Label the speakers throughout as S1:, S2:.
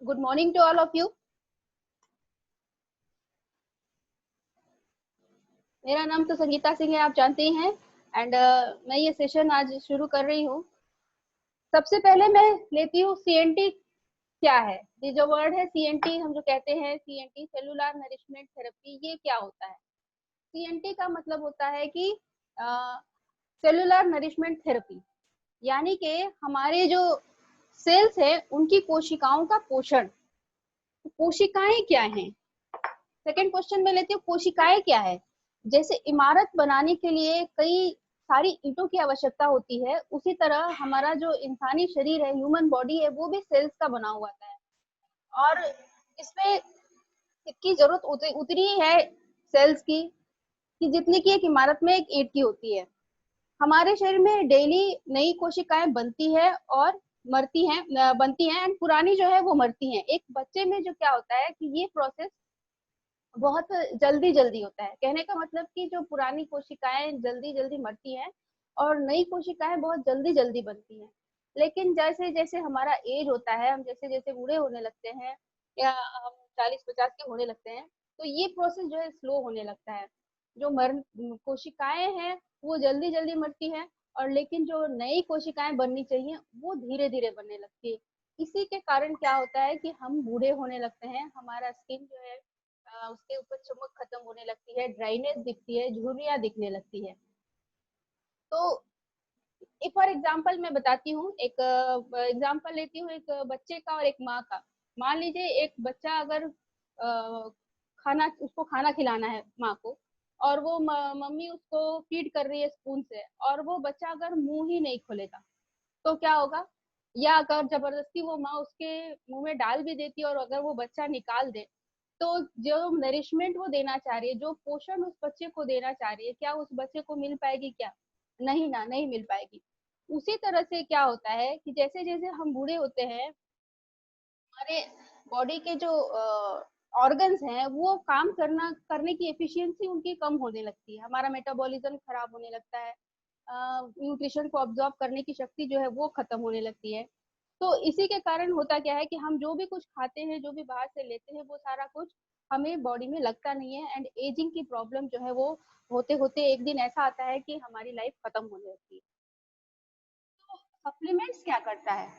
S1: Good morning to all of you. मेरा नाम तो संगीता सिंह है, आप जानते ही हैं। एंड मैं ये सेशन आज शुरू कर रही हूँ। सबसे पहले मैं लेती हूँ सीएनटी क्या है। ये जो वर्ड है सीएनटी, हम जो कहते हैं सीएनटी सेलुलर नरिशमेंट थेरेपी, ये क्या होता है? सीएनटी का मतलब होता है कि सेलुलर नरिशमेंट थेरेपी, यानी कि हमारे जो सेल्स है उनकी कोशिकाओं का पोषण। तो कोशिकाएं क्या हैं? सेकेंड क्वेश्चन में लेती हूँ, कोशिकाएं क्या है? जैसे इमारत बनाने के लिए कई सारी ईंटों की आवश्यकता होती है, उसी तरह हमारा जो इंसानी शरीर है, ह्यूमन बॉडी है, वो भी सेल्स का बना हुआ है। और इसमें इसकी जरूरत उतनी है सेल्स की कि जितनी की एक इमारत में एक ईंट की होती है। हमारे शरीर में डेली नई कोशिकाएं बनती है और मरती हैं, बनती हैं, एंड पुरानी जो है वो मरती हैं। एक बच्चे में जो क्या होता है कि ये प्रोसेस बहुत जल्दी जल्दी होता है। कहने का मतलब कि जो पुरानी कोशिकाएं जल्दी जल्दी मरती हैं और नई कोशिकाएं बहुत जल्दी जल्दी बनती हैं। लेकिन जैसे जैसे हमारा एज होता है, हम जैसे जैसे बूढ़े होने लगते हैं या हम 40-50 के होने लगते हैं, तो ये प्रोसेस जो है स्लो होने लगता है। जो मर कोशिकाएं हैं वो जल्दी जल्दी मरती हैं, और लेकिन जो नई कोशिकाएं बननी चाहिए वो धीरे धीरे बनने लगती है। इसी के कारण क्या होता है कि हम बूढ़े होने लगते हैं, हमारा स्किन जो है उसके ऊपर चमक खत्म होने लगती है, ड्राइनेस दिखती है, झुर्रियां दिखने लगती है। तो एक फॉर एग्जांपल मैं बताती हूँ, एक एग्जांपल लेती हूँ एक बच्चे का और एक माँ का। मान लीजिए एक बच्चा अगर खाना, उसको खाना खिलाना है माँ को, और वो मम्मी उसको फीड कर रही है स्पून से, और वो बच्चा अगर मुंह ही नहीं खोलेगा तो क्या होगा? या अगर जबरदस्ती वो माँ उसके मुंह में डाल भी देती है और अगर वो बच्चा निकाल दे, तो जो नरिशमेंट वो देना चाह रही है, जो पोषण उस बच्चे को देना चाह रही है, क्या उस बच्चे को मिल पाएगी? क्या नहीं ना, नहीं मिल पाएगी। उसी तरह से क्या होता है कि जैसे जैसे हम बूढ़े होते हैं, हमारे बॉडी के जो ऑर्गन्स हैं वो काम करने की एफिशिएंसी उनकी कम होने लगती है, हमारा मेटाबॉलिज्म खराब होने लगता है, न्यूट्रिशन को ऑब्जॉर्ब करने की शक्ति जो है वो खत्म होने लगती है। तो इसी के कारण होता क्या है कि हम जो भी कुछ खाते हैं, जो भी बाहर से लेते हैं, वो सारा कुछ हमें बॉडी में लगता नहीं है, एंड एजिंग की प्रॉब्लम जो है वो होते होते एक दिन ऐसा आता है कि हमारी लाइफ खत्म होने लगती है। सप्लीमेंट्स क्या करता है?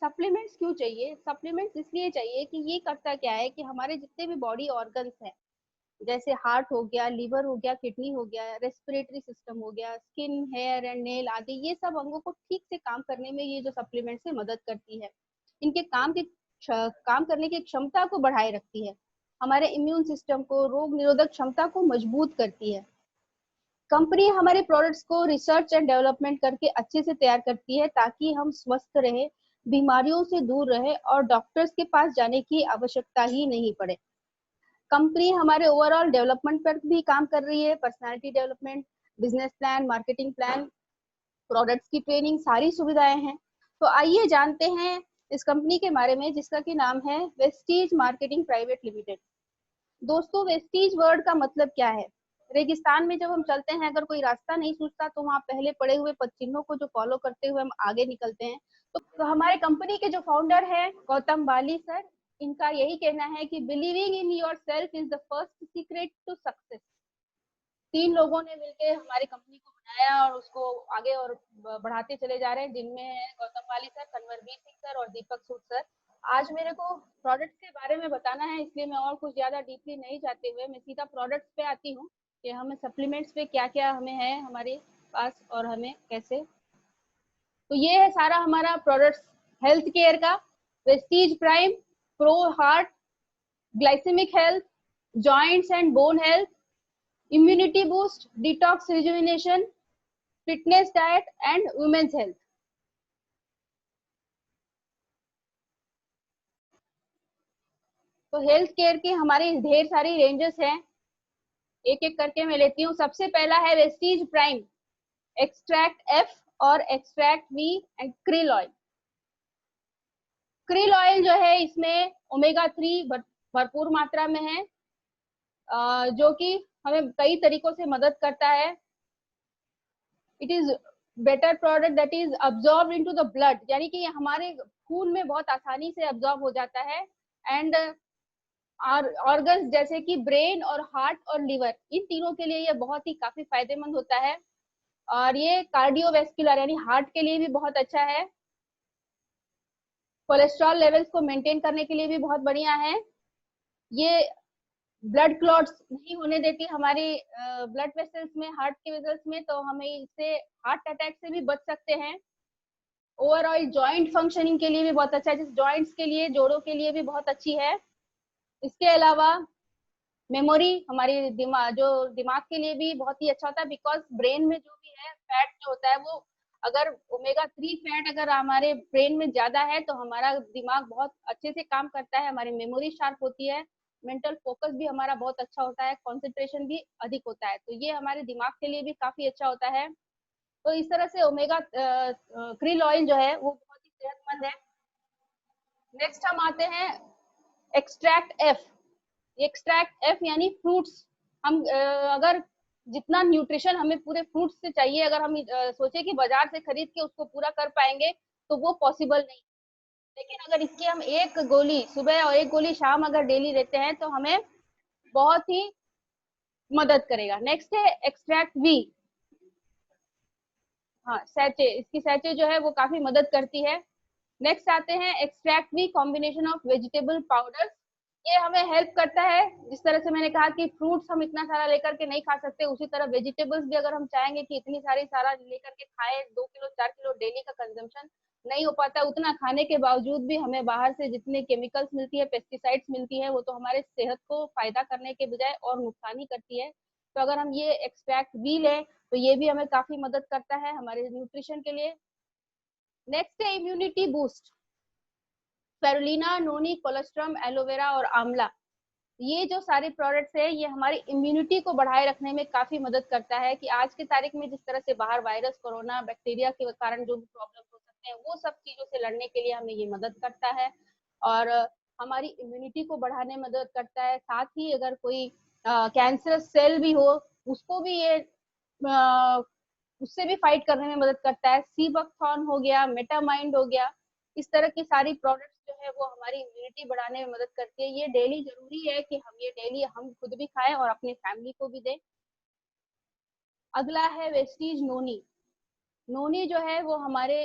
S1: सप्लीमेंट्स क्यों चाहिए? सप्लीमेंट्स इसलिए चाहिए कि ये करता क्या है कि हमारे जितने भी बॉडी ऑर्गन्स हैं, जैसे हार्ट हो गया, लिवर हो गया, किडनी हो गया, रेस्पिरेटरी सिस्टम हो गया, स्किन, हेयर एंड नेल आदि, ये सब अंगों को ठीक से काम करने में ये जो सप्लीमेंट से मदद करती है। इनके काम करने की क्षमता को बढ़ाए रखती है, हमारे इम्यून सिस्टम को, रोग निरोधक क्षमता को मजबूत करती है। कंपनी हमारे प्रोडक्ट्स को रिसर्च एंड डेवलपमेंट करके अच्छे से तैयार करती है ताकि हम स्वस्थ रहे, बीमारियों से दूर रहे और डॉक्टर्स के पास जाने की आवश्यकता ही नहीं पड़े। कंपनी हमारे ओवरऑल डेवलपमेंट पर भी काम कर रही है, personality development, business plan, marketing plan, products की ट्रेनिंग, सारी सुविधाएं हैं। तो आइए जानते हैं इस कंपनी के बारे में, जिसका की नाम है वेस्टीज मार्केटिंग प्राइवेट लिमिटेड। दोस्तों, वेस्टीज वर्ड का मतलब क्या है? रेगिस्तान में जब हम चलते हैं, अगर कोई रास्ता नहीं सूझता तो वहां पहले पड़े हुए पद चिन्हों को जो फॉलो करते हुए हम आगे निकलते हैं। तो हमारे कंपनी के जो फाउंडर है गौतम बाली सर, इनका यही कहना है कि believing in yourself is the first secret to success. 3 लोगों ने मिलकर हमारी कंपनी को बनाया और उसको आगे और बढ़ाते चले जा रहे हैं, जिनमें है गौतम बाली सर, कन्वरवीर सिंह सर और दीपक सूद सर। आज मेरे को प्रोडक्ट्स के बारे में बताना है, इसलिए मैं और कुछ ज्यादा डीपली नहीं जाते हुए मैं सीधा प्रोडक्ट्स पे आती हूँ कि हमें सप्लीमेंट्स पे क्या क्या हमें है हमारे पास और हमें कैसे। तो ये है सारा हमारा प्रोडक्ट्स हेल्थ केयर का। Vestige prime, pro heart, glycemic health, joints and bone health, immunity boost, detox rejuvenation, fitness diet and women's health. तो हेल्थ केयर की हमारी ढेर सारी रेंजेस हैं, एक एक करके मैं लेती हूँ। सबसे पहला है वेस्टीज प्राइम, एक्सट्रैक्ट एफ और extract V and krill oil. Krill oil जो है इसमें ओमेगा 3 भरपूर मात्रा में है, जो कि हमें कई तरीकों से मदद करता है। It is better product that is absorb into the blood, यानी कि हमारे खून में बहुत आसानी से अब्सॉर्ब हो जाता है, एंड ऑर्गन्स जैसे कि ब्रेन और हार्ट और लिवर, इन तीनों के लिए ये बहुत ही काफी फायदेमंद होता है। और ये कार्डियोवेस्कुलर यानी हार्ट के लिए भी बहुत अच्छा है। कोलेस्ट्रॉल लेवल्स को मेंटेन करने के लिए भी बहुत बढ़िया है। ये ब्लड क्लॉट्स नहीं होने देती हमारी ब्लड वेसल्स में, हार्ट के वेसल्स में, तो हमें इससे हार्ट अटैक से भी बच सकते हैं। ओवरऑल जॉइंट फंक्शनिंग के लिए भी बहुत अच्छा है, जिस जॉइंट्स के लिए, जोड़ों के लिए भी बहुत अच्छी है। इसके अलावा मेमोरी, हमारी दिमाग के लिए भी बहुत ही अच्छा होता है, बिकॉज ब्रेन में जो भी है फैट जो होता है वो, अगर ओमेगा 3 फैट अगर हमारे ब्रेन में ज्यादा है तो हमारा दिमाग बहुत अच्छे से काम करता है, हमारी मेमोरी शार्प होती है, मेंटल फोकस भी हमारा बहुत अच्छा होता है, कंसंट्रेशन भी अधिक होता है, तो ये हमारे दिमाग के लिए भी काफी अच्छा होता है। तो इस तरह से ओमेगा क्रिल ऑयल जो है वो बहुत ही सेहतमंद है। नेक्स्ट हम आते हैं एक्सट्रैक्ट एफ। एक्सट्रैक्ट एफ यानी फ्रूट्स। हम अगर जितना न्यूट्रिशन हमें पूरे फ्रूट्स से चाहिए, अगर हम सोचे कि बाजार से खरीद के उसको पूरा कर पाएंगे तो वो पॉसिबल नहीं। लेकिन अगर इसकी हम एक गोली सुबह और एक गोली शाम अगर डेली लेते हैं तो हमें बहुत ही मदद करेगा। नेक्स्ट है एक्सट्रैक्ट वी। हाँ, सैचे, इसकी सैचे जो है वो काफी मदद करती है। नेक्स्ट आते हैं extract V combination of vegetable powder. ये हमें हेल्प करता है, जिस तरह से मैंने कहा कि फ्रूट्स हम इतना सारा लेकर के नहीं खा सकते, उसी तरह वेजिटेबल्स भी अगर हम चाहेंगे कि इतनी सारी सारा लेकर के खाए, 2 किलो 4 किलो डेली का कंजम्पशन नहीं हो पाता। उतना खाने के बावजूद भी हमें बाहर से जितने केमिकल्स मिलती है, पेस्टिसाइड्स मिलती है, वो तो हमारे सेहत को फायदा करने के बजाय और नुकसान ही करती है। तो अगर हम ये एक्सट्रैक्ट भी लें तो ये भी हमें काफी मदद करता है हमारे न्यूट्रिशन के लिए। नेक्स्ट है इम्यूनिटी बूस्ट। स्पिरुलिना, नोनी, कोलेस्ट्रम, एलोवेरा और आंवला, ये जो सारे प्रोडक्ट्स है ये हमारी इम्यूनिटी को बढ़ाए रखने में काफी मदद करता है। कि आज की तारीख में जिस तरह से बाहर वायरस, कोरोना, बैक्टीरिया के कारण जो भी प्रॉब्लम हो सकते हैं, वो सब चीजों से लड़ने के लिए हमें ये मदद करता है। और हमारी इम्यूनिटी को बढ़ाने में मदद करता है। साथ ही अगर कोई कैंसरस सेल भी हो, उसको भी ये उससे भी फाइट करने में मदद करता है। सीबकथॉर्न हो गया, मेटामाइंड हो गया, इस तरह की सारी प्रोडक्ट्स जो है वो हमारी इम्यूनिटी बढ़ाने में मदद करती है। ये डेली जरूरी है कि हम ये डेली हम खुद भी खाएं और अपनी फैमिली को भी दें। अगला है वेस्टीज नोनी। नोनी जो है वो हमारे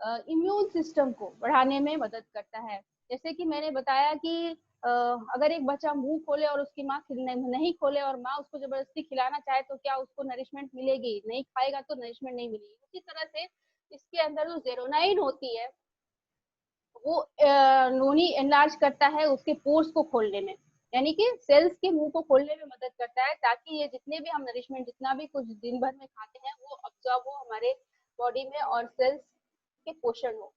S1: इम्यून सिस्टम को बढ़ाने में मदद करता है। जैसे कि मैंने बताया कि अगर एक बच्चा मुंह खोले और उसकी माँ नहीं खोले और माँ उसको जबरदस्ती खिलाना चाहे तो क्या उसको नरिशमेंट मिलेगी? नहीं खाएगा तो नरिशमेंट नहीं मिलेगी। उसी तरह से इसके अंदर जो जेरोनाइन होती है वो नोनी एनलार्ज करता है उसके पोर्स को खोलने में, यानी कि सेल्स के मुंह को खोलने में मदद करता है, ताकि ये जितने भी हम नरिशमेंट, जितना भी कुछ दिन भर में खाते हैं वो अब्जॉर्ब हो हमारे बॉडी में और सेल्स के पोषण हो।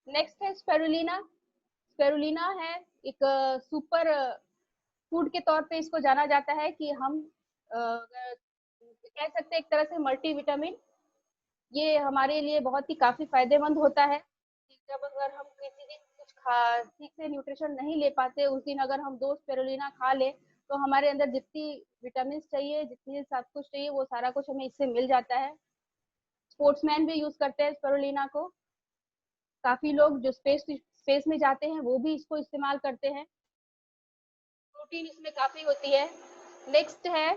S1: नेक्स्ट है स्पेरुलिना। स्पेरुलिना है एक सुपर फूड के तौर पे इसको जाना जाता है, कि हम कह सकते हैं एक तरह से मल्टी विटामिन। ये हमारे लिए बहुत ही काफी फायदेमंद होता है। जब अगर हम किसी दिन कुछ खा ठीक से न्यूट्रिशन नहीं ले पाते, उस दिन अगर हम 2 स्पिरुलिना खा ले तो हमारे अंदर जितनी विटामिन चाहिए, जितनी सब कुछ चाहिए, वो सारा कुछ हमें इससे मिल जाता है। स्पोर्ट्समैन भी यूज करते हैं स्पिरुलिना को। काफी लोग जो स्पेस में जाते हैं वो भी इसको इस्तेमाल करते हैं। प्रोटीन इसमें काफी होती है। नेक्स्ट है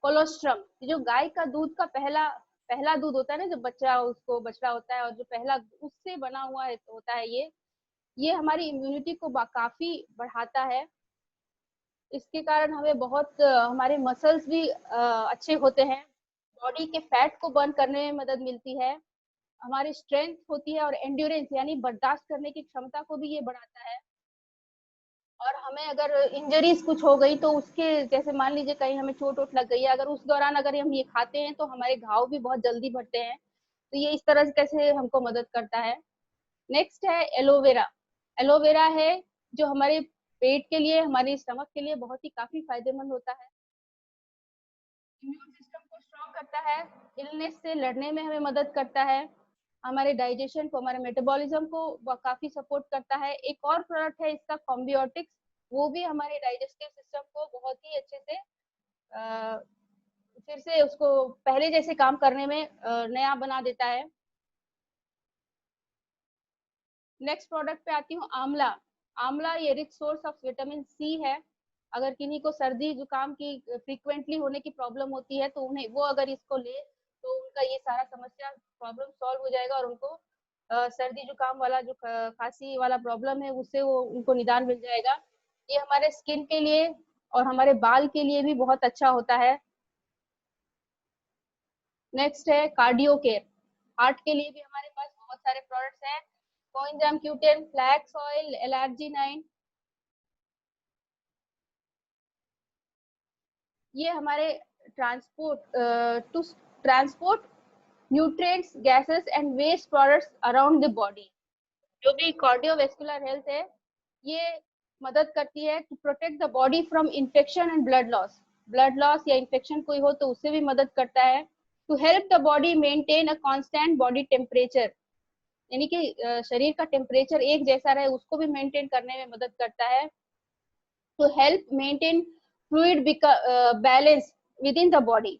S1: कोलोस्ट्रम। जो गाय का दूध का पहला पहला दूध होता है ना, जो बच्चा उसको बछड़ा होता है और जो पहला उससे बना हुआ है, होता है ये हमारी इम्यूनिटी को काफी बढ़ाता है। इसके कारण हमें बहुत हमारे मसल्स भी अच्छे होते हैं। बॉडी के फैट को बर्न करने में मदद मिलती है। हमारी स्ट्रेंथ होती है और एंड्योरेंस यानी बर्दाश्त करने की क्षमता को भी ये बढ़ाता है। और हमें अगर इंजरीज कुछ हो गई तो उसके, जैसे मान लीजिए कहीं हमें चोट वोट लग गई है, अगर उस दौरान अगर हम ये खाते हैं तो हमारे घाव भी बहुत जल्दी भरते हैं। तो ये इस तरह से कैसे हमको मदद करता है। नेक्स्ट है एलोवेरा। एलोवेरा है जो हमारे पेट के लिए, हमारे स्टमक के लिए बहुत ही काफी फायदेमंद होता है। इम्यून सिस्टम को स्ट्रॉन्ग करता है, इलनेस से लड़ने में हमें मदद करता है, हमारे डाइजेशन को, हमारे मेटाबॉलिज्म को काफी सपोर्ट करता है। एक और प्रोडक्ट है इसका कॉम्बियोटिक्स, वो भी हमारे डाइजेस्टिव सिस्टम को बहुत ही अच्छे से फिर से उसको पहले जैसे काम करने में नया बना देता है। नेक्स्ट प्रोडक्ट पे आती हूँ, आंवला। आंवला ये rich source of vitamin C है। अगर किन्हीं को सर्दी जुकाम की फ्रीक्वेंटली होने की प्रॉब्लम होती है तो उन्हें वो अगर इसको ले तो उनका ये सारा समस्या प्रॉब्लम सॉल्व हो जाएगा और उनको सर्दी जुकाम वाला जो खांसी वाला प्रॉब्लम है उससे वो उनको निदान मिल जाएगा। ये हमारे स्किन के लिए और हमारे बाल के लिए भी बहुत अच्छा होता है। नेक्स्ट है कार्डियो केयर। हार्ट के लिए भी हमारे पास बहुत सारे प्रोडक्ट्स हैं। Coenzyme Q10, flax oil, LRG 9। ये हमारे to transport nutrients, gases and waste products around the body. जो भी कार्डियोवैस्कुलर हेल्थ है, ये मदद करती है to protect the body from infection and blood loss या इंफेक्शन कोई हो तो उससे भी मदद करता है। To help the body maintain a constant body temperature, यानी कि शरीर का टेम्परेचर एक जैसा रहे उसको भी मेंटेन करने में मदद करता है। To help maintain fluid balance within the body.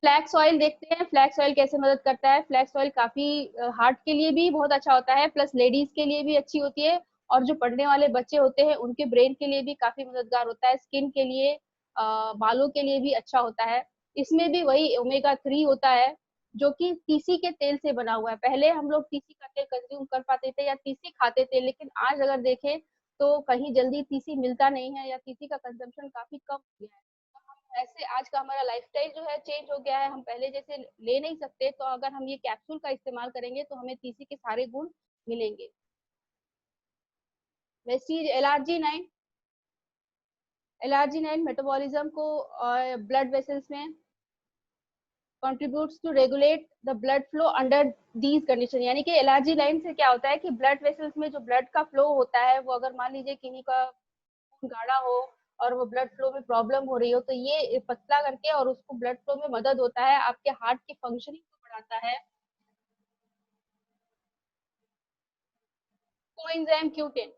S1: Flax oil देखते हैं, फ्लैक्स ऑयल कैसे मदद करता है। फ्लैक्स ऑयल काफी हार्ट के लिए भी बहुत अच्छा होता है, प्लस लेडीज के लिए भी अच्छी होती है और जो पढ़ने वाले बच्चे होते हैं उनके ब्रेन के लिए भी काफी मददगार होता है। स्किन के लिए, बालों के लिए भी अच्छा होता है। इसमें भी वही ओमेगा 3 होता है जो कि तीसी के तेल से बना हुआ है। पहले हम लोग तीसी का तेल कंज्यूम कर पाते थे या तीसी खाते थे, लेकिन आज अगर देखें तो कहीं जल्दी तीसी मिलता नहीं है या तीसी का कंजम्पशन काफी कम हो गया है। ऐसे आज का हमारा लाइफस्टाइल जो है चेंज हो गया है, हम पहले जैसे ले नहीं सकते, तो अगर हम ये कैप्सूल का इस्तेमाल करेंगे तो हमें तीसी के सारे गुण मिलेंगे। वेस्टीज एलआरजी 9 मेटाबॉलिज्म को ब्लड वेसल्स में contributes to regulate the blood flow under these condition. यानी कि एलआरजी 9 से क्या होता है कि ब्लड वेसल्स में जो ब्लड का फ्लो होता है वो अगर मान लीजिए किन्हीं का खून गाढ़ा हो और वो ब्लड फ्लो में प्रॉब्लम हो रही हो तो ये पतला करके और उसको ब्लड फ्लो में मदद होता है, आपके हार्ट की फंक्शनिंग को बढ़ाता है। कोएंजाइम Q10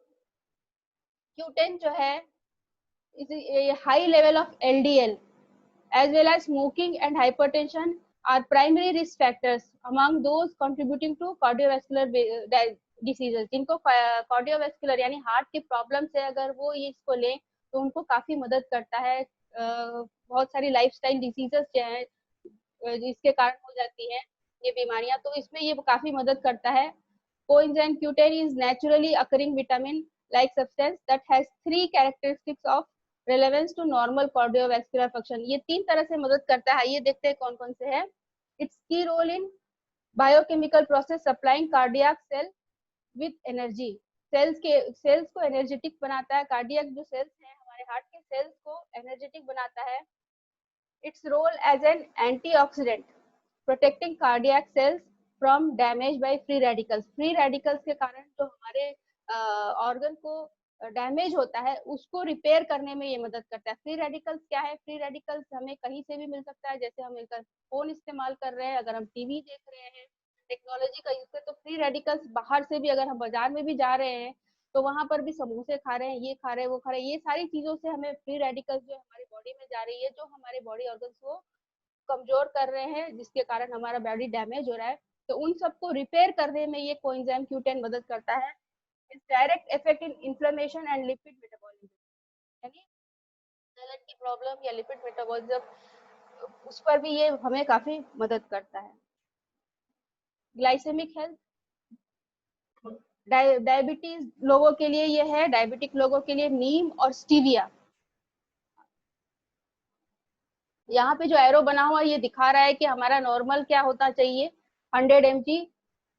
S1: जो है high level of LDL as well as smoking and hypertension are primary risk factors among those contributing to cardiovascular diseases। जिनको कार्डियोवैस्कुलर यानी हार्ट की प्रॉब्लम से अगर वो ये इसको लें तो उनको काफी मदद करता है। बहुत सारी लाइफस्टाइल डिसीजेस जो है जिसके कारण हो जाती है ये बीमारियां, तो इसमें ये काफी मदद करता है। Coenzyme Q10 is naturally occurring vitamin like substance that has three characteristics of relevance to normal cardiovascular function। ये तीन तरह से मदद करता है, ये देखते हैं कौन कौन से है। Its key role in biochemical process supplying cardiac cell with energy। Cells को एनर्जेटिक बनाता है। कार्डियक जो सेल्स है हमारे हार्ट के सेल्स को एनर्जेटिक बनाता है। Its role as an antioxidant protecting cardiac cells from damage by free radicals। Free radicals के कारण जो हमारे ऑर्गन को डैमेज होता है उसको रिपेयर करने में ये मदद करता है। फ्री रेडिकल्स क्या है? फ्री रेडिकल्स हमें कहीं से भी मिल सकता है, जैसे हम फोन इस्तेमाल कर रहे हैं, अगर हम टीवी देख रहे हैं, टेक्नोलॉजी का यूज है, तो फ्री रेडिकल्स बाहर से भी, अगर हम बाजार में भी जा रहे हैं तो वहां पर भी समोसे खा रहे हैं, ये खा रहे हैं, वो खा रहे हैं, ये सारी चीजों से हमें फ्री रेडिकल्स जो हमारी बॉडी में जा रही है, जो हमारे बॉडी ऑर्गन्स को कमजोर कर रहे हैं, जिसके कारण हमारा बॉडी डैमेज हो रहा है, तो उन सबको रिपेयर करने में ये कोएंजाइम Q10 मदद करता है। It's direct effect in inflammation and lipid metabolism, यानी जलन की प्रॉब्लम या लिपिड मेटाबॉलिज्म उस पर भी ये हमें काफी मदद करता है। ग्लाइसेमिक हेल्थ, डायबिटीज लोगों के लिए ये है, डायबिटिक लोगों के लिए नीम और स्टीविया। यहाँ पे जो एरो बना हुआ ये दिखा रहा है कि हमारा नॉर्मल क्या होता चाहिए। 100 mg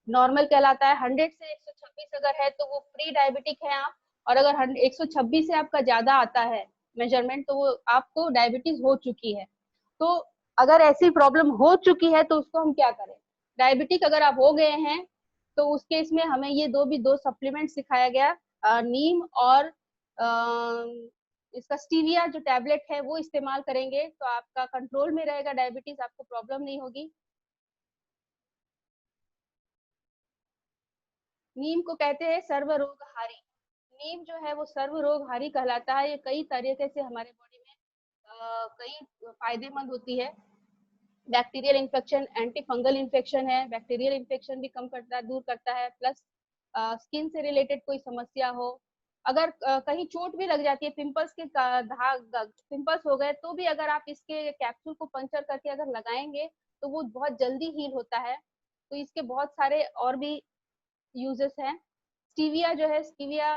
S1: नॉर्मल कहलाता है। 100 से 126 अगर है तो वो प्री डायबिटिक है आप, और अगर 126 से आपका ज्यादा आता है मेजरमेंट तो वो आपको डायबिटीज हो चुकी है। तो अगर ऐसी प्रॉब्लम हो चुकी है तो उसको हम क्या करें? डायबिटिक अगर आप हो गए हैं तो उस केस में हमें ये दो सप्लीमेंट सिखाया गया, नीम और इसका स्टीविया जो टैबलेट है वो इस्तेमाल करेंगे तो आपका कंट्रोल में रहेगा डायबिटीज, आपको प्रॉब्लम नहीं होगी। नीम को कहते हैं सर्वरोगहारी। नीम जो है वो सर्वरोगहारी कहलाता है। ये कई तरीके से हमारे बॉडी में कई फायदेमंद होती है। Bacterial infection, anti fungal infection है, बैक्टीरियल इन्फेक्शन भी कम करता है, दूर करता है। प्लस स्किन से रिलेटेड कोई समस्या हो, अगर कहीं चोट भी लग जाती है, पिंपल्स के धाग पिंपल्स हो गए, तो भी अगर आप इसके कैप्सूल को पंचर करके अगर लगाएंगे तो वो बहुत जल्दी हील होता है। तो इसके बहुत सारे और भी यूजेस हैं। स्टीविया जो है, स्टीविया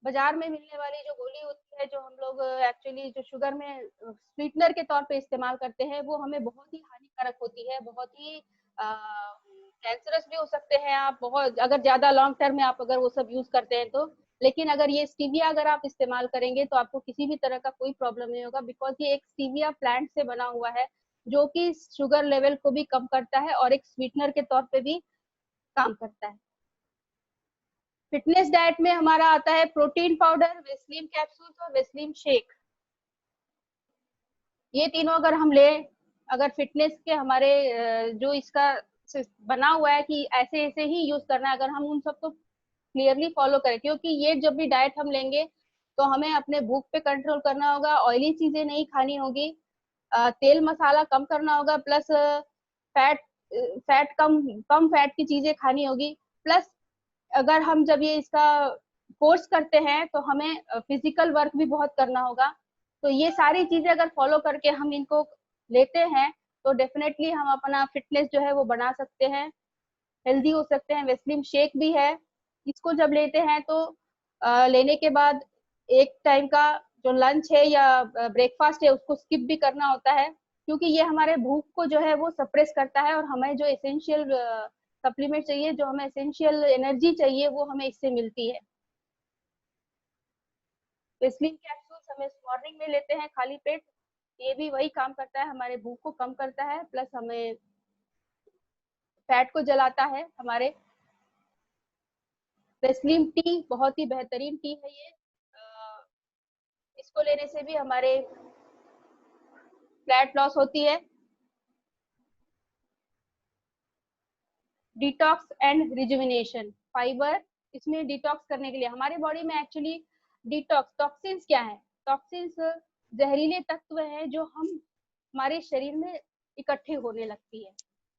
S1: बाजार में मिलने वाली जो गोली होती है, जो हम लोग एक्चुअली जो शुगर में स्वीटनर के तौर पे इस्तेमाल करते हैं, वो हमें बहुत ही हानिकारक होती है, बहुत ही कैंसरस भी हो सकते हैं आप, बहुत अगर ज्यादा लॉन्ग टर्म में आप अगर वो सब यूज करते हैं तो। लेकिन अगर ये स्टीविया अगर आप इस्तेमाल करेंगे तो आपको किसी भी तरह का कोई प्रॉब्लम नहीं होगा, बिकॉज ये एक स्टीविया प्लांट से बना हुआ है, जो कि शुगर लेवल को भी कम करता है और एक स्वीटनर के तौर पे भी काम करता है। फिटनेस डाइट में हमारा आता है प्रोटीन पाउडर, वेस्लिन कैप्सूल और वेस्लिन शेक। ये तीनों अगर हम ले, अगर फिटनेस के हमारे जो इसका बना हुआ है कि ऐसे ऐसे ही यूज करना है, अगर हम उन सबको क्लियरली फॉलो करें, क्योंकि ये जब भी डाइट हम लेंगे तो हमें अपने भूख पे कंट्रोल करना होगा, ऑयली चीजें नहीं खानी होगी, तेल मसाला कम करना होगा, प्लस फैट फैट कम कम फैट की चीजें खानी होगी। प्लस अगर हम जब ये इसका कोर्स करते हैं तो हमें फिजिकल वर्क भी बहुत करना होगा। तो ये सारी चीजें अगर फॉलो करके हम इनको लेते हैं तो डेफिनेटली हम अपना फिटनेस जो है वो बना सकते हैं, हेल्दी हो सकते हैं। वेस्लिन शेक भी है, इसको जब लेते हैं तो लेने के बाद एक टाइम का जो लंच है या ब्रेकफास्ट है उसको स्किप भी करना होता है, क्योंकि ये हमारे भूख को जो है वो सप्रेस करता है और हमें जो एसेंशियल सप्लीमेंट चाहिए, जो हमें एसेंशियल एनर्जी चाहिए, वो हमें इससे मिलती है। वेस्लिन कैप्सूल्स हमें मॉर्निंग में लेते हैं खाली पेट, ये भी वही काम करता है, हमारे भूख को कम करता है, प्लस हमें फैट को जलाता है हमारे। वेस्लिन टी बहुत ही बेहतरीन टी है ये, इसको लेने से भी हमारे फ्लैट लॉस होती है। डिटॉक्स एंड रिजुविनेशन, फाइबर इसमें डिटॉक्स करने के लिए हमारे बॉडी में एक्चुअली डिटॉक्स टॉक्सिन्स क्या है, टॉक्सिन्स जहरीले तत्व हैं जो हम हमारे शरीर में इकट्ठे होने लगती है।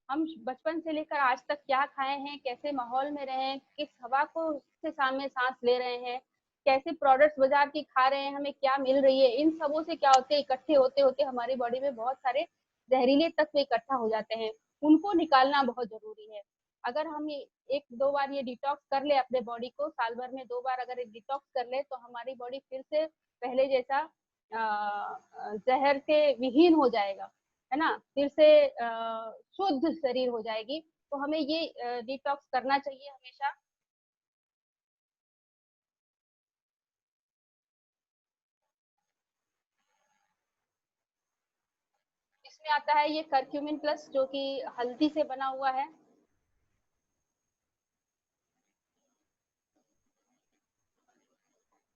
S1: हम बचपन से लेकर आज तक क्या खाए हैं, कैसे माहौल में रहे, किस हवा को से सामने सांस ले रहे हैं, कैसे प्रोडक्ट्स बाजार की खा रहे हैं, हमें क्या मिल रही है, इन सबों से क्या होते हैं, इकट्ठे होते होते हमारी बॉडी में बहुत सारे जहरीले तत्व इकट्ठा हो जाते हैं, उनको निकालना बहुत जरूरी है। अगर हम ये एक दो बार ये डिटॉक्स कर ले अपने बॉडी को, साल भर में 2 बार अगर ये डिटॉक्स कर ले, तो हमारी बॉडी फिर से पहले जैसा जहर से विहीन हो जाएगा, है ना, फिर से शुद्ध शरीर हो जाएगी। तो हमें ये डिटॉक्स करना चाहिए हमेशा। इसमें आता है ये करक्यूमिन प्लस, जो कि हल्दी से बना हुआ है।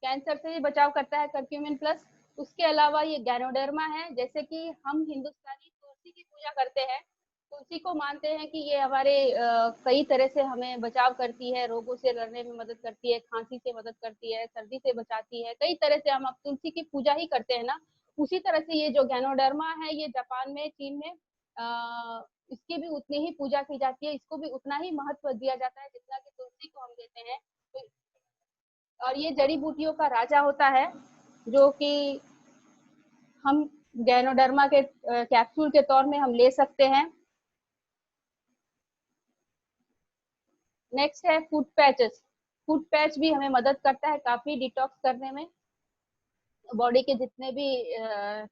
S1: कैंसर से भी बचाव करता है करक्यूमिन प्लस। उसके अलावा ये गैनोडर्मा है, जैसे कि हम हिंदुस्तानी तुलसी की पूजा करते हैं, तुलसी को मानते हैं कि ये हमारे कई तरह से हमें बचाव करती है, रोगों से लड़ने में मदद करती है, खांसी से मदद करती है, सर्दी से बचाती है, कई तरह से हम अब तुलसी की पूजा ही करते हैं ना। उसी तरह से ये जो गैनोडर्मा है, ये जापान में, चीन में इसकी भी उतनी ही पूजा की जाती है, इसको भी उतना ही महत्व दिया जाता है जितना कि तुलसी को हम देते हैं। तो और ये जड़ी बूटियों का राजा होता है, जो कि हम गैनोडर्मा के कैप्सूल के तौर में हम ले सकते हैं। नेक्स्ट है फूड पैचेस। फूड पैच भी हमें मदद करता है काफी डिटॉक्स करने में। बॉडी के जितने भी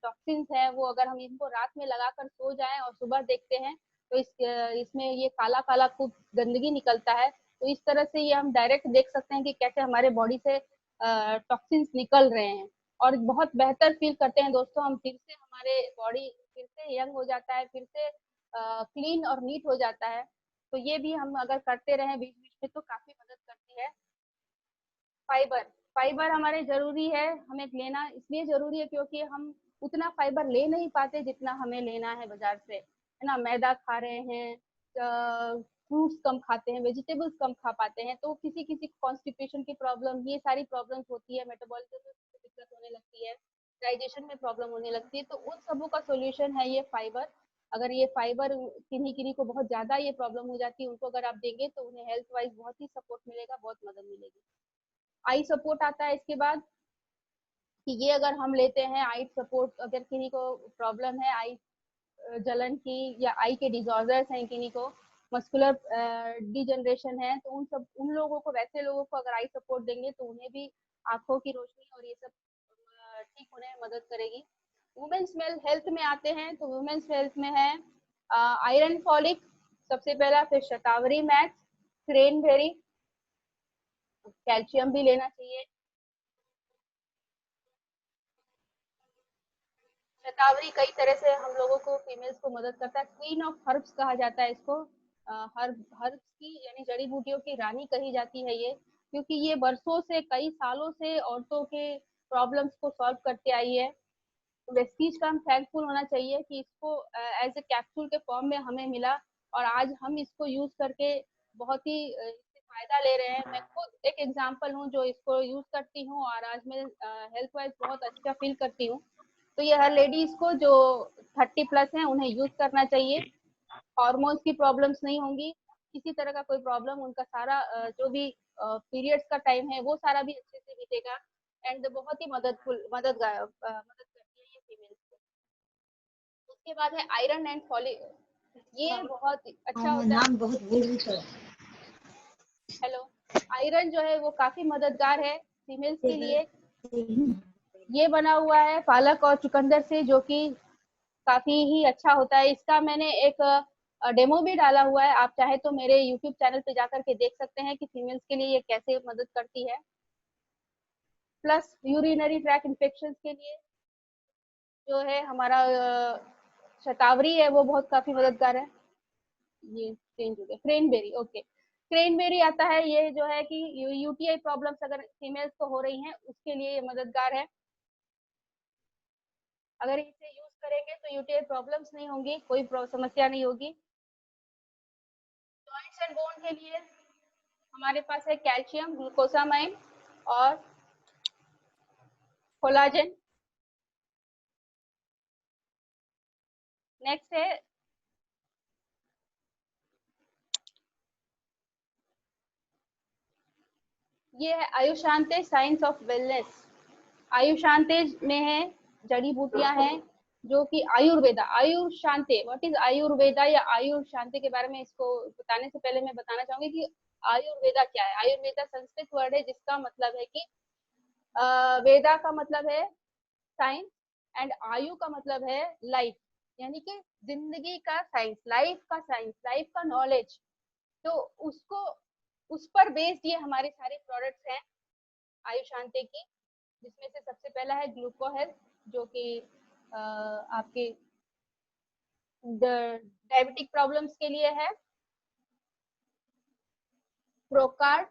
S1: टॉक्सिन्स हैं, वो अगर हम इनको रात में लगाकर सो जाएं और सुबह देखते हैं तो इसमें ये काला काला खूब गंदगी निकलता है। तो इस तरह से ये हम डायरेक्ट देख सकते हैं कि कैसे हमारे बॉडी से टॉक्सिन्स निकल रहे हैं, और बहुत बेहतर फील करते हैं दोस्तों हम, फिर से हमारे बॉडी फिर से यंग हो जाता है, फिर से क्लीन और नीट हो जाता है। तो ये भी हम अगर करते रहें बीच बीच में तो काफी मदद करती है। फाइबर, फाइबर हमारे जरूरी है, हमें लेना इसलिए जरूरी है क्योंकि हम उतना फाइबर ले नहीं पाते जितना हमें लेना है बाजार से, है ना, मैदा खा रहे हैं, फ्रूट्स कम खाते हैं, वेजिटेबल्स कम खा पाते हैं, तो किसी किसी कॉन्स्टिपेशन की प्रॉब्लम, ये सारी प्रॉब्लम्स होती है, मेटाबॉलिज्म में दिक्कत होने लगती है, डाइजेशन में प्रॉब्लम होने लगती है, तो उन सबों का सोल्यूशन है ये फाइबर। अगर ये फाइबर किन्हीं किन्हीं को बहुत ज्यादा ये प्रॉब्लम हो जाती है, उनको अगर आप देंगे तो उन्हें हेल्थ वाइज बहुत ही सपोर्ट मिलेगा, बहुत मदद मिलेगी। आई सपोर्ट आता है इसके बाद, कि ये अगर हम लेते हैं आई सपोर्ट, अगर किन्हीं को प्रॉब्लम है आई जलन की, या आई के डिजॉर्डर्स हैं किन्हीं को, मस्कुलर डिजनरेशन है, तो उन लोगों को, वैसे लोगों को अगर आई सपोर्ट देंगे तो उन्हें भी आंखों की रोशनी और ये सब ठीक होने में मदद करेगी। वुमेन्स हेल्थ में आते हैं, तो वुमेन्स हेल्थ में है आयरन फॉलिक सबसे पहला, फिर शतावरी मैक्स, क्रेनबेरी, कैल्शियम भी लेना चाहिए। शतावरी कई तरह से हम लोगों को, फीमेल्स को मदद करता है, क्वीन ऑफ हर्ब्स कहा जाता है इसको, हर्ब्स की यानी जड़ी बूटियों की रानी कही जाती है ये, क्योंकि ये वर्षों से, कई सालों से औरतों के प्रॉब्लम्स को सॉल्व करते आई है। तो इस चीज का हम थैंकफुल होना चाहिए कि इसको एज ए कैप्सूल के फॉर्म में हमें मिला, और आज हम इसको यूज करके बहुत ही इससे फायदा ले रहे हैं। मैं खुद एक एग्जांपल हूँ जो इसको यूज करती हूँ, और आज मैं हेल्थ वाइज बहुत अच्छा फील करती हूँ। तो ये हर लेडीज को जो 30+ है उन्हें यूज करना चाहिए। हॉर्मोन्स की प्रॉब्लम्स नहीं होंगी, किसी तरह का कोई प्रॉब्लम, उनका सारा जो भी पीरियड्स का टाइम है वो सारा भी अच्छे से बीतेगा, एंड बहुत ही मदद करती है ये फीमेल्स को। उसके बाद है आयरन एंड फॉलिक, ये बहुत अच्छा होता है।
S2: नाम बहुत बोल
S1: हेलो, आयरन जो है वो काफी मददगार है फीमेल्स के लिए। ये बना हुआ है पालक और चुकंदर से, जो कि काफी ही अच्छा होता है। इसका मैंने एक डेमो भी डाला हुआ है, आप चाहे तो मेरे यूट्यूब चैनल पे जाकर के देख सकते हैं कि फीमेल्स के लिए ये कैसे मदद करती है। प्लस यूरिनरी ट्रैक इन्फेक्शन के लिए जो है हमारा शतावरी है, वो बहुत काफी मददगार है। ये चेंज हो गया, क्रेनबेरी, ओके। क्रेनबेरी आता है, ये जो है कि यूटीआई प्रॉब्लम्स अगर फीमेल्स को हो रही हैं उसके लिए ये मददगार है। अगर इसे यूज करेंगे तो यूटीआई प्रॉब्लम्स नहीं होंगी, कोई समस्या नहीं होगी। जॉइंट्स एंड बोन के लिए हमारे पास है कैल्शियम, ग्लूकोसामाइन और कोलाजन। नेक्स्ट है ये है आयुषांते, साइंस ऑफ वेलनेस। आयुषांते में है जड़ी बूटियां हैं जो कि आयुर्वेदा, आयुर्शांते, व्हाट इज आयुर्वेदा या आयुर्शांति के बारे में इसको बताने से पहले मैं बताना चाहूंगी कि आयुर्वेदा क्या है। आयुर्वेदा संस्कृत वर्ड है जिसका मतलब है कि वेदा का मतलब है साइंस, एंड आयु का मतलब है लाइफ, यानी कि जिंदगी का साइंस, लाइफ का साइंस, लाइफ का नॉलेज। तो उसको, उस पर बेस्ड ये हमारे सारे प्रोडक्ट्स हैं आयुशांति की, जिसमें से सबसे पहला है ग्लूको हेल्थ, जो कि आपके डायबिटिक प्रॉब्लम्स के लिए है। प्रोकार्ड,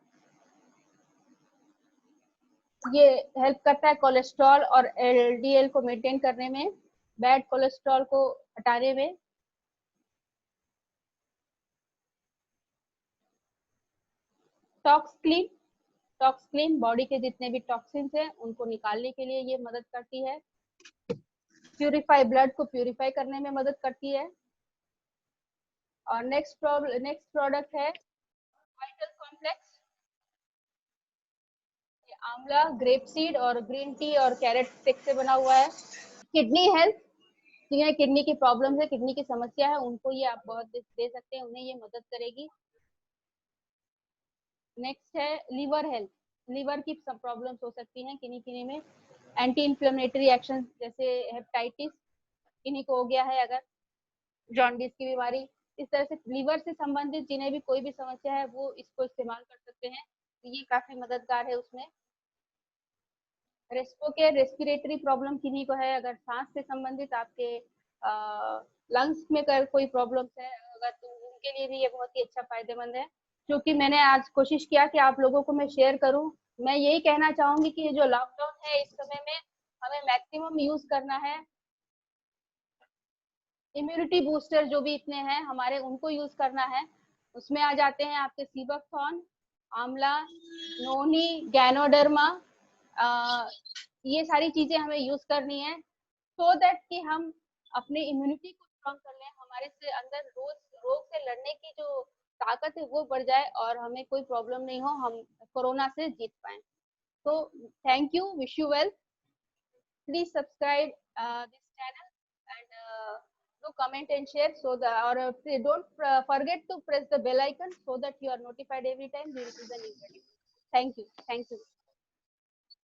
S1: ये हेल्प करता है कोलेस्ट्रॉल और एलडीएल को मेंटेन करने में, बैड कोलेस्ट्रॉल को हटाने में। Talks clean, talks clean body के जितने भी टॉक्सिन्स हैं उनको निकालने के लिए ये मदद करती है। प्यूरिफाई, ब्लड को प्यूरिफाई करने में मदद करती है। और नेक्स्ट प्रोडक्ट है वाइटल कॉम्प्लेक्स, आंवला, ग्रेप सीड और ग्रीन टी और कैरेट स्टिक से बना हुआ है। किडनी हेल्थ, जिन्हें किडनी की प्रॉब्लम है, किडनी की समस्या है, उनको ये आप बहुत दे सकते हैं, उन्हें ये मदद करेगी। नेक्स्ट है लीवर हेल्थ, लीवर की सब प्रॉब्लम्स हो सकती हैं किन्हीं किन्हीं में। एंटी इन्फ्लेमेटरी एक्शन, जैसे हेपेटाइटिस किन्हीं को हो गया है, अगर जॉन्डिस की बीमारी, इस तरह से लीवर से संबंधित जिन्हें भी कोई भी समस्या है वो इसको इस्तेमाल कर सकते हैं, तो ये काफी मददगार है उसमें। रेस्पो के रेस्पिरेटरी प्रॉब्लम किन्हीं को है, अगर सांस से संबंधित आपके लंग्स में कर कोई प्रॉब्लम है अगर, तो उनके लिए भी ये बहुत ही अच्छा फायदेमंद है। क्योंकि मैंने आज कोशिश किया कि आप लोगों को मैं शेयर करूं, मैं यही कहना चाहूंगी कि ये जो लॉकडाउन है इस समय में हमें मैक्सिमम यूज करना है। इम्यूनिटी बूस्टर जो भी इतने हैं हमारे, उनको यूज करना है। उसमें आ जाते हैं आपके सीबकथॉर्न, आंवला, नोनी, गैनोडर्मा, ये सारी चीजें हमें यूज करनी है, सो दैट कि हम अपनी इम्यूनिटी को स्ट्रॉन्ग कर लें, हमारे से अंदर रोग से लड़ने की जो ताकत है वो बढ़ जाए और हमें कोई प्रॉब्लम नहीं हो, हम कोरोना से जीत पाए। तो thank you, wish you well. Please subscribe this channel and do comment and share so that, or don't forget to press the bell icon so that you are notified every time we release a new video. Thank you. Thank you.